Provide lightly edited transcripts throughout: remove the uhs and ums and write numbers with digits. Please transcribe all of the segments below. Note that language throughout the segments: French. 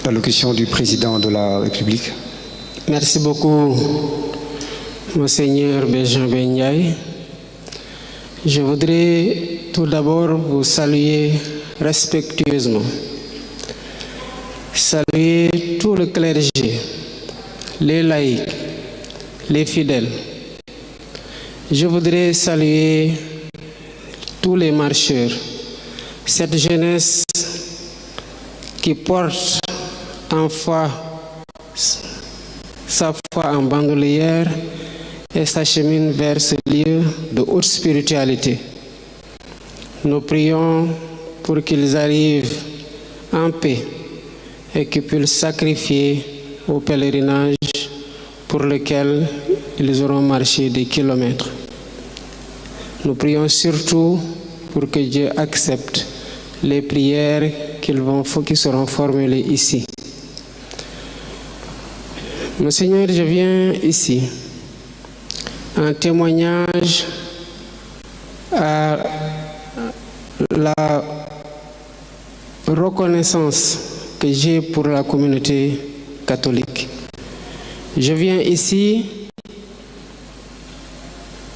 L'allocution du président de la République. Merci beaucoup, Monseigneur Benjamin Ndiaye. Je voudrais tout d'abord vous saluer respectueusement. Saluer tout le clergé, les laïcs, les fidèles. Je voudrais saluer tous les marcheurs, cette jeunesse qui porte en foi sa foi en bandoulière et s'achemine vers ce lieu de haute spiritualité. Nous prions pour qu'ils arrivent en paix et qu'ils puissent sacrifier au pèlerinage pour lequel ils auront marché des kilomètres. Nous prions surtout pour que Dieu accepte les prières qui seront formulées ici. Monseigneur, je viens ici en témoignage à la reconnaissance que j'ai pour la communauté catholique. Je viens ici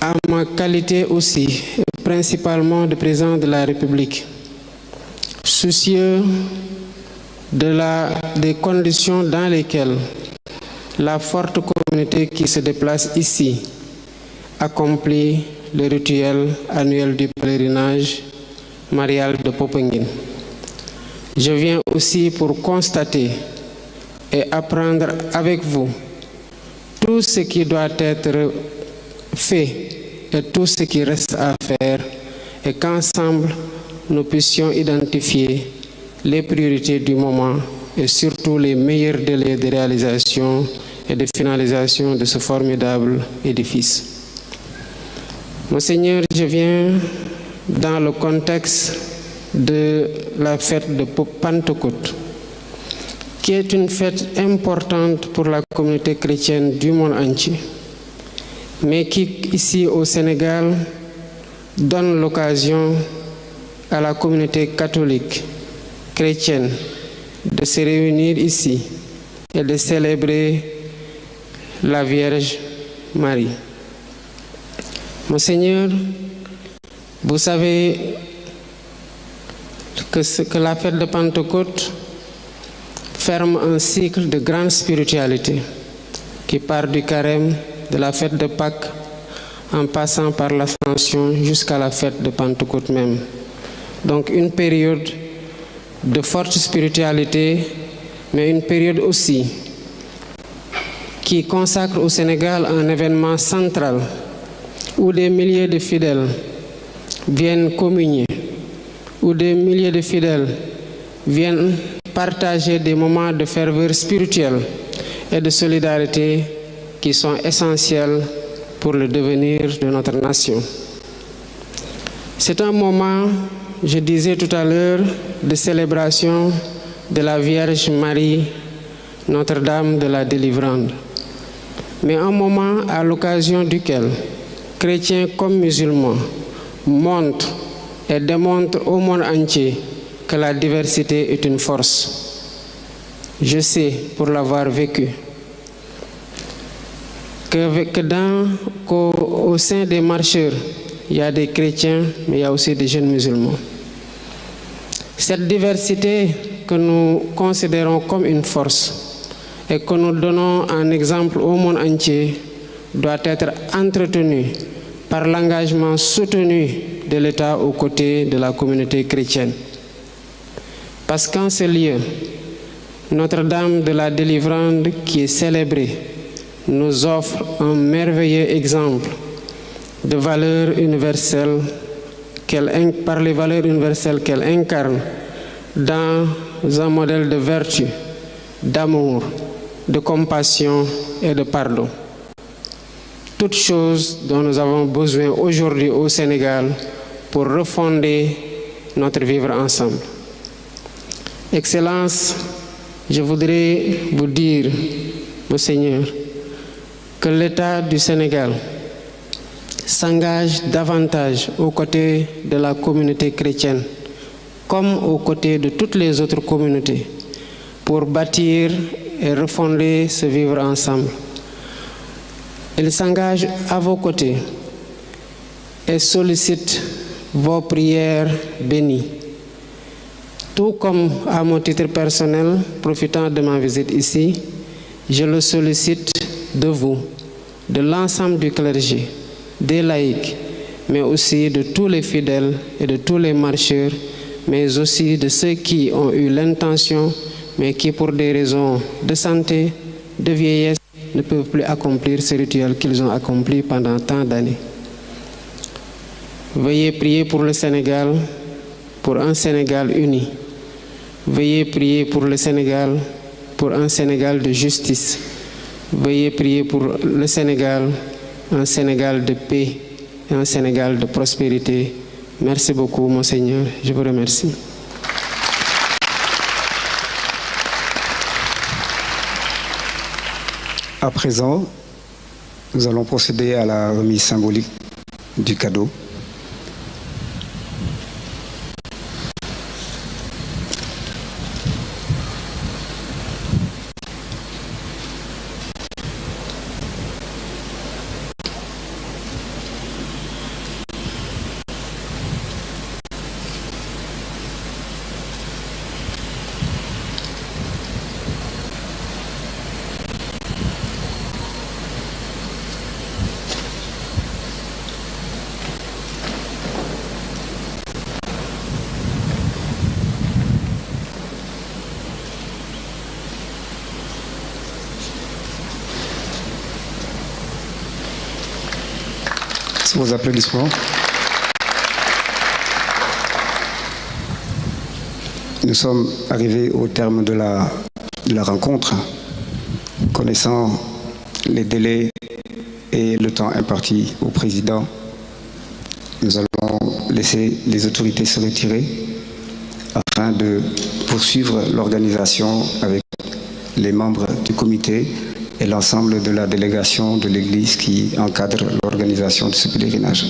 à ma qualité aussi, principalement de président de la République, soucieux des conditions dans lesquelles la forte communauté qui se déplace ici accomplit le rituel annuel du pèlerinage marial de Popenguine. Je viens aussi pour constater et apprendre avec vous tout ce qui doit être fait et tout ce qui reste à faire, et qu'ensemble nous puissions identifier les priorités du moment et surtout les meilleurs délais de réalisation et de finalisation de ce formidable édifice. Monseigneur, je viens dans le contexte de la fête de Pentecôte, qui est une fête importante pour la communauté chrétienne du monde entier, mais qui, ici au Sénégal, donne l'occasion à la communauté catholique, chrétienne, de se réunir ici et de célébrer la Vierge Marie. Monseigneur, vous savez que la fête de Pentecôte ferme un cycle de grande spiritualité qui part du carême, de la fête de Pâques, en passant par l'Ascension jusqu'à la fête de Pentecôte même. Donc une période de forte spiritualité, mais une période aussi qui consacre au Sénégal un événement central où des milliers de fidèles viennent communier, où des milliers de fidèles viennent partager des moments de ferveur spirituelle et de solidarité qui sont essentiels pour le devenir de notre nation. C'est un moment, je disais tout à l'heure, de célébration de la Vierge Marie, Notre-Dame de la Délivrande, mais un moment à l'occasion duquel chrétiens comme musulmans montrent et démontrent au monde entier que la diversité est une force. Je sais, pour l'avoir vécu, qu'au sein des marcheurs, il y a des chrétiens, mais il y a aussi des jeunes musulmans. Cette diversité que nous considérons comme une force et que nous donnons en exemple au monde entier doit être entretenue par l'engagement soutenu de l'État aux côtés de la communauté chrétienne. Parce qu'en ce lieu, Notre-Dame de la Délivrande qui est célébrée nous offre un merveilleux exemple de valeurs universelles par les valeurs universelles qu'elle incarne dans un modèle de vertu, d'amour, de compassion et de pardon. Toutes choses dont nous avons besoin aujourd'hui au Sénégal pour refonder notre vivre ensemble. Excellence, je voudrais vous dire, Monseigneur, que l'État du Sénégal s'engage davantage aux côtés de la communauté chrétienne, comme aux côtés de toutes les autres communautés, pour bâtir et refonder ce vivre ensemble. Il s'engage à vos côtés et sollicite vos prières bénies. Tout comme à mon titre personnel, profitant de ma visite ici, je le sollicite de vous, de l'ensemble du clergé, des laïcs, mais aussi de tous les fidèles et de tous les marcheurs, mais aussi de ceux qui ont eu l'intention, mais qui pour des raisons de santé, de vieillesse, ne peuvent plus accomplir ce rituel qu'ils ont accompli pendant tant d'années. Veuillez prier pour le Sénégal, pour un Sénégal uni. Veuillez prier pour le Sénégal, pour un Sénégal de justice. Veuillez prier pour le Sénégal, un Sénégal de paix, un Sénégal de prospérité. Merci beaucoup, Monseigneur. Je vous remercie. À présent, nous allons procéder à la remise symbolique du cadeau. Vos applaudissements. Nous sommes arrivés au terme de la rencontre. Connaissant les délais et le temps imparti au président, nous allons laisser les autorités se retirer afin de poursuivre l'organisation avec les membres du comité et l'ensemble de la délégation de l'Église qui encadre l'organisation de ce pèlerinage.